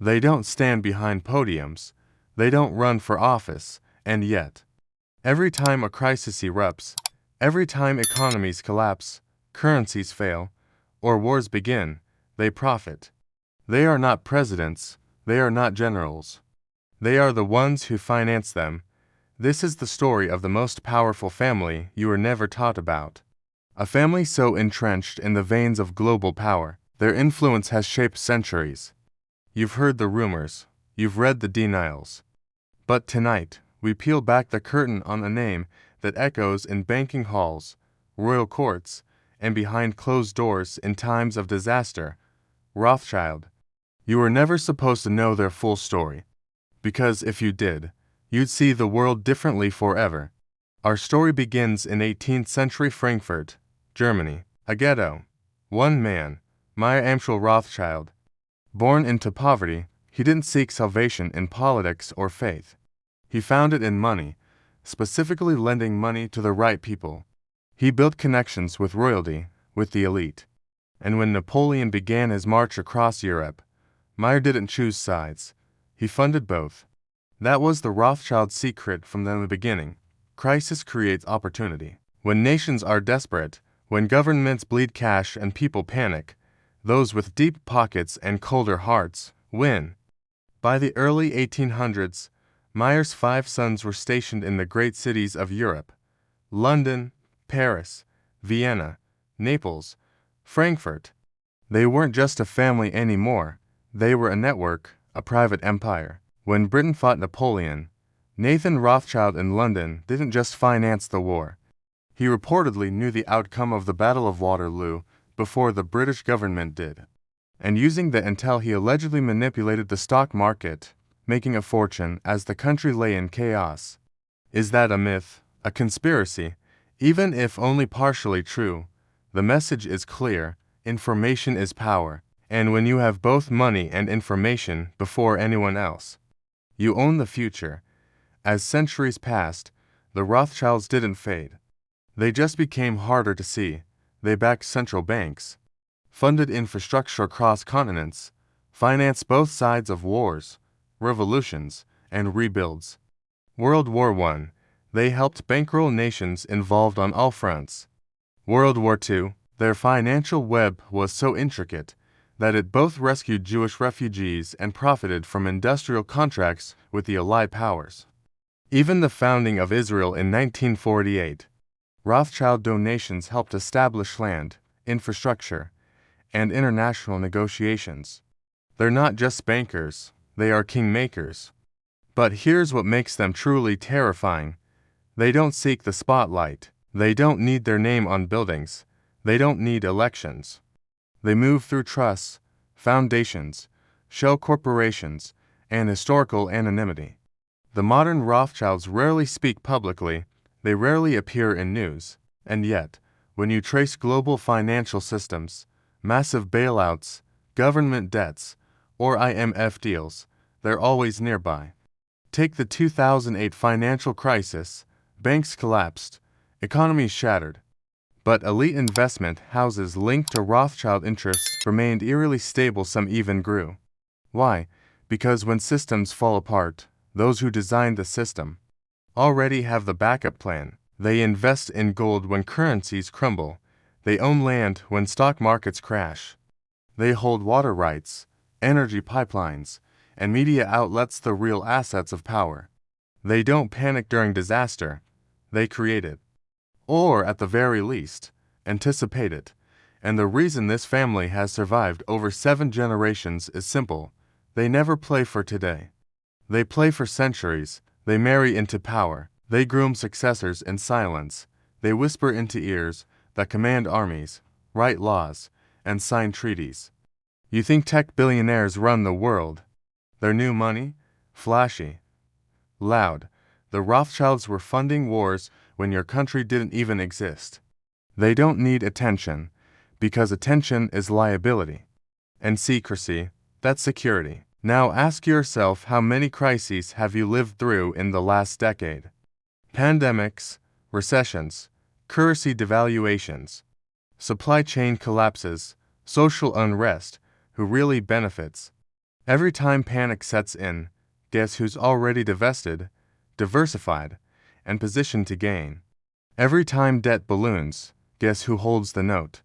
They don't stand behind podiums. They don't run for office. And yet, every time a crisis erupts, every time economies collapse, currencies fail, or wars begin, they profit. They are not presidents. They are not generals. They are the ones who finance them. This is the story of the most powerful family you were never taught about. A family so entrenched in the veins of global power, their influence has shaped centuries. You've heard the rumors. You've read the denials. But tonight, we peel back the curtain on a name that echoes in banking halls, royal courts, and behind closed doors in times of disaster: Rothschild. You were never supposed to know their full story, because if you did, you'd see the world differently forever. Our story begins in 18th century Frankfurt, Germany, a ghetto. One man, Meyer Amschel Rothschild. Born into poverty, he didn't seek salvation in politics or faith. He found it in money, specifically lending money to the right people. He built connections with royalty, with the elite. And when Napoleon began his march across Europe, Meyer didn't choose sides. He funded both. That was the Rothschild secret from the beginning. Crisis creates opportunity. When nations are desperate, when governments bleed cash and people panic, those with deep pockets and colder hearts win. By the early 1800s, Meyer's 5 sons were stationed in the great cities of Europe: London, Paris, Vienna, Naples, Frankfurt. They weren't just a family anymore. They were a network, a private empire. When Britain fought Napoleon, Nathan Rothschild in London didn't just finance the war. He reportedly knew the outcome of the Battle of Waterloo before the British government did. And using the intel, he allegedly manipulated the stock market, making a fortune as the country lay in chaos. Is that a myth, a conspiracy? Even if only partially true, the message is clear: information is power. And when you have both money and information before anyone else, you own the future. As centuries passed, the Rothschilds didn't fade. They just became harder to see. They backed central banks, funded infrastructure across continents, financed both sides of wars, revolutions, and rebuilds. World War I, they helped bankroll nations involved on all fronts. World War II, their financial web was so intricate that it both rescued Jewish refugees and profited from industrial contracts with the Allied powers. Even the founding of Israel in 1948, Rothschild donations helped establish land, infrastructure, and international negotiations. They're not just bankers, they are kingmakers. But here's what makes them truly terrifying. They don't seek the spotlight. They don't need their name on buildings. They don't need elections. They move through trusts, foundations, shell corporations, and historical anonymity. The modern Rothschilds rarely speak publicly. They rarely appear in news. And yet, when you trace global financial systems, massive bailouts, government debts, or IMF deals, they're always nearby. Take the 2008 financial crisis. Banks collapsed, economies shattered. But elite investment houses linked to Rothschild interests remained eerily stable, some even grew. Why? Because when systems fall apart, those who designed the system already have the backup plan. They invest in gold when currencies crumble. They own land when stock markets crash. They hold water rights, energy pipelines, and media outlets, the real assets of power. They don't panic during disaster. They create it. Or, at the very least, anticipate it. And the reason this family has survived over 7 generations is simple. They never play for today. They play for centuries. They marry into power. They groom successors in silence. They whisper into ears that command armies, write laws, and sign treaties. You think tech billionaires run the world? Their new money? Flashy. Loud. The Rothschilds were funding wars when your country didn't even exist. They don't need attention, because attention is liability. And secrecy, that's security. Now ask yourself, how many crises have you lived through in the last decade? Pandemics, recessions, currency devaluations, supply chain collapses, social unrest. Who really benefits? Every time panic sets in, guess who's already divested, diversified, and positioned to gain? Every time debt balloons, guess who holds the note?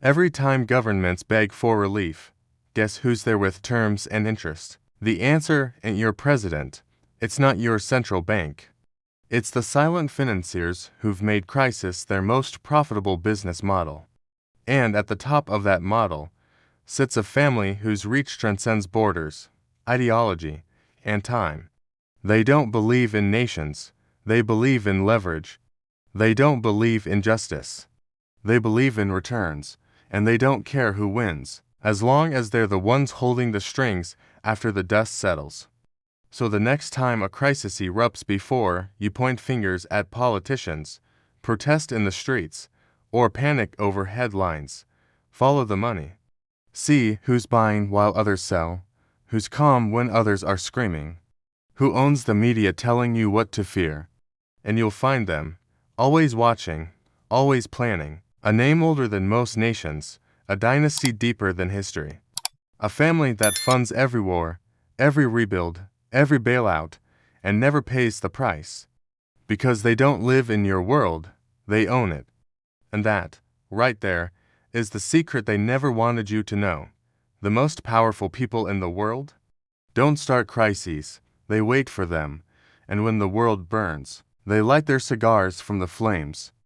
Every time governments beg for relief, guess who's there with terms and interest? The answer ain't your president. It's not your central bank. It's the silent financiers who've made crisis their most profitable business model. And at the top of that model sits a family whose reach transcends borders, ideology, and time. They don't believe in nations. They believe in leverage. They don't believe in justice. They believe in returns, and they don't care who wins, as long as they're the ones holding the strings after the dust settles. So the next time a crisis erupts, before you point fingers at politicians, protest in the streets, or panic over headlines, follow the money. See who's buying while others sell, who's calm when others are screaming, who owns the media telling you what to fear. And you'll find them, always watching, always planning, a name older than most nations, a dynasty deeper than history. A family that funds every war, every rebuild, every bailout, and never pays the price. Because they don't live in your world, they own it. And that, right there, is the secret they never wanted you to know. The most powerful people in the world don't start crises, they wait for them, and when the world burns, they light their cigars from the flames.